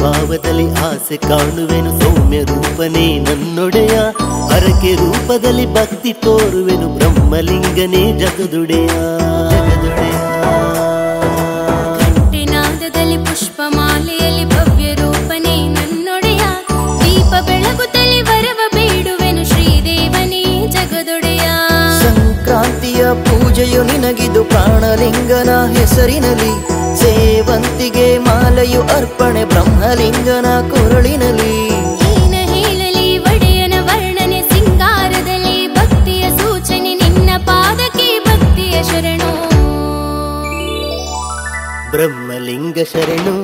ಭಾವದಲ್ಲಿ ಆಸೆ ಕಾಣುವೆನು ಸೌಮ್ಯ ರೂಪನೇ ನನ್ನೊಡೆಯ ಹರಕೆ ರೂಪದಲ್ಲಿ ಭಕ್ತಿ ತೋರುವೆನು ಬ್ರಹ್ಮಲಿಂಗನೇ ಜಗದುಡೆಯ ಕಂಠನಾದದಲ್ಲಿ ಪುಷ್ಪಮಾಲೆಯಲ್ಲಿ ಭವ್ಯ ರೂಪನೇ ನನ್ನೊಡೆಯ ದೀಪ ಬೆಳಗುತ್ತಲೇ ವರವ ಬೇಡುವೆನು ಶ್ರೀದೇವನೇ ಜಗದೊಡೆಯ ಸಂಕ್ರಾಂತಿಯ ಪೂಜೆಯು ನಿನಗಿದು ಪ್ರಾಣಲಿಂಗನ ಹೆಸರಿನಲ್ಲಿ ಸೇವಂತಿಗೆ ಮಾಲೆಯು ಅರ್ಪಣೆ ಬ್ರಹ್ಮಲಿಂಗನ ಕೊರಳಿನಲ್ಲಿ ಏನ ಹೇಳಲಿ ಒಡೆಯನ ವರ್ಣನೆ ಸಿಂಗಾರದಲ್ಲಿ ಭಕ್ತಿಯ ಸೂಚನೆ ನಿನ್ನ ಪಾದಕ್ಕೆ ಭಕ್ತಿಯ ಶರಣು ಬ್ರಹ್ಮಲಿಂಗ ಶರಣು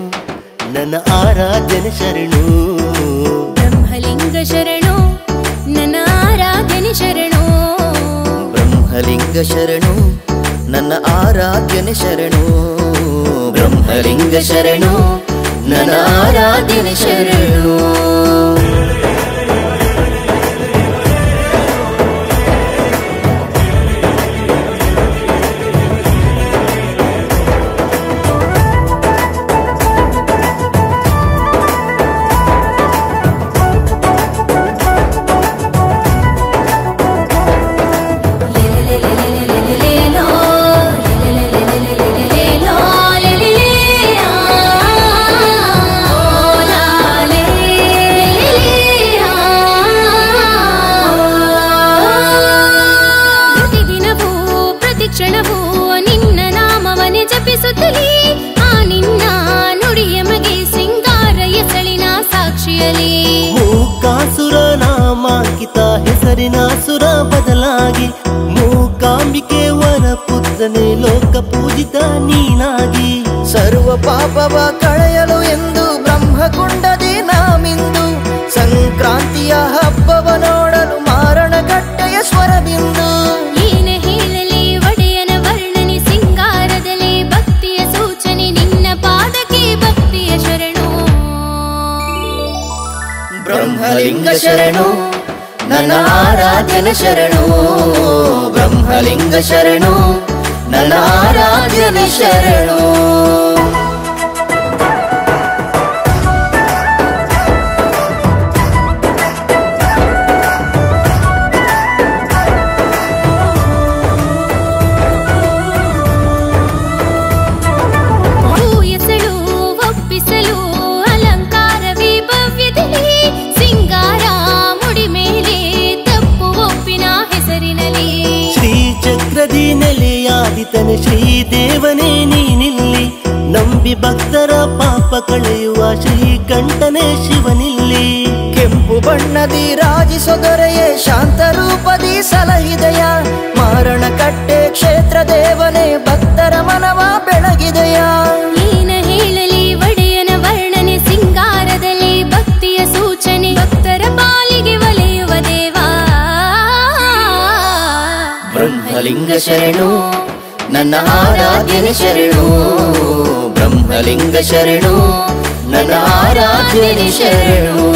ನನ್ನ ಆರಾಧನೆ ಶರಣು ಬ್ರಹ್ಮಲಿಂಗ ಶರಣು ನನ್ನ ಆರಾಧನೆ ಶರಣು ಬ್ರಹ್ಮಲಿಂಗ ಶರಣು ನನ್ನ ಆರಾಧನೆ ಶರಣು ಬ್ರಹ್ಮಲಿಂಗ ಶರಣು ನನ್ನ ಆರಾಧನೆ ಶರಣು ಕ್ಷಣವೂ ನಿನ್ನ ನಾಮವನೆ ಜಪಿಸುತ್ತಲೇ ಆ ನಿನ್ನ ನುಡಿಯ ಮಗೆ ಸಿಂಗಾರ ಎಸಳಿನ ಸಾಕ್ಷಿಯಲಿ ಮೂಕಾಸುರ ನಾಮಾಂಕಿತ ಹೆಸರಿನ ಸುರ ಬದಲಾಗಿ ಮೂಕಾಂಬಿಕೆ ವರ ಪುತ್ರನೇ ಲೋಕ ಪೂಜಿತ ನೀನಾಗಿ ಸರ್ವ ಪಾಪವ ಕಳೆಯಲು ಎಂದು ಬ್ರಹ್ಮಕುಂಡದಿ ನಾಮಿಂದು ಸಂಕ್ರಾಂತಿಯ ಹಬ್ಬವ ನೋಡಲು ಮಾರಣಗಟ್ಟೆಯ ಸ್ವರಬಿಂದು ಬ್ರಹ್ಮಲಿಂಗ ಶರಣು ನನ್ನ ಆರಾಧನೆ ಶರಣು ಬ್ರಹ್ಮಲಿಂಗ ಶರಣು ನನ್ನ ಆರಾಧನೆ ಶರಣು ನೆಲೆಯಾದಿತನೆ ಶ್ರೀದೇವನೇ ನೀನಿಲ್ಲಿ ನಂಬಿ ಭಕ್ತರ ಪಾಪ ಕಳೆಯುವ ಶ್ರೀಕಂಠನೇ ಶಿವನಿಲ್ಲಿ ಕೆಂಪು ಬಣ್ಣದಿ ರಾಜಿಸೊದರೆಯೇ ಶಾಂತ ರೂಪದಿ ಸಲಹಿದೆಯ ಮಾರಣಕಟ್ಟೆ ಕ್ಷೇತ್ರ ದೇವನೇ ಭಕ್ತರ ಮನವ ಬೆಳಗಿದೆಯ ಏನ ಹೇಳಲಿ ಒಡೆಯನ ವರ್ಣನೆ ಸಿಂಗಾರದಲ್ಲಿ ಭಕ್ತಿಯ ಸೂಚನೆ ಭಕ್ತರ ಪಾಲಿಗೆ ಒಲೆಯುವ ದೇವಾ ಬ್ರಹ್ಮಲಿಂಗ ಶರಣು ನನ್ನ ಆರಾಧನೆ ಶರಣು ಬ್ರಹ್ಮಲಿಂಗ ಶರಣು ನನ್ನ ಆರಾಧನೆ ಶರಣು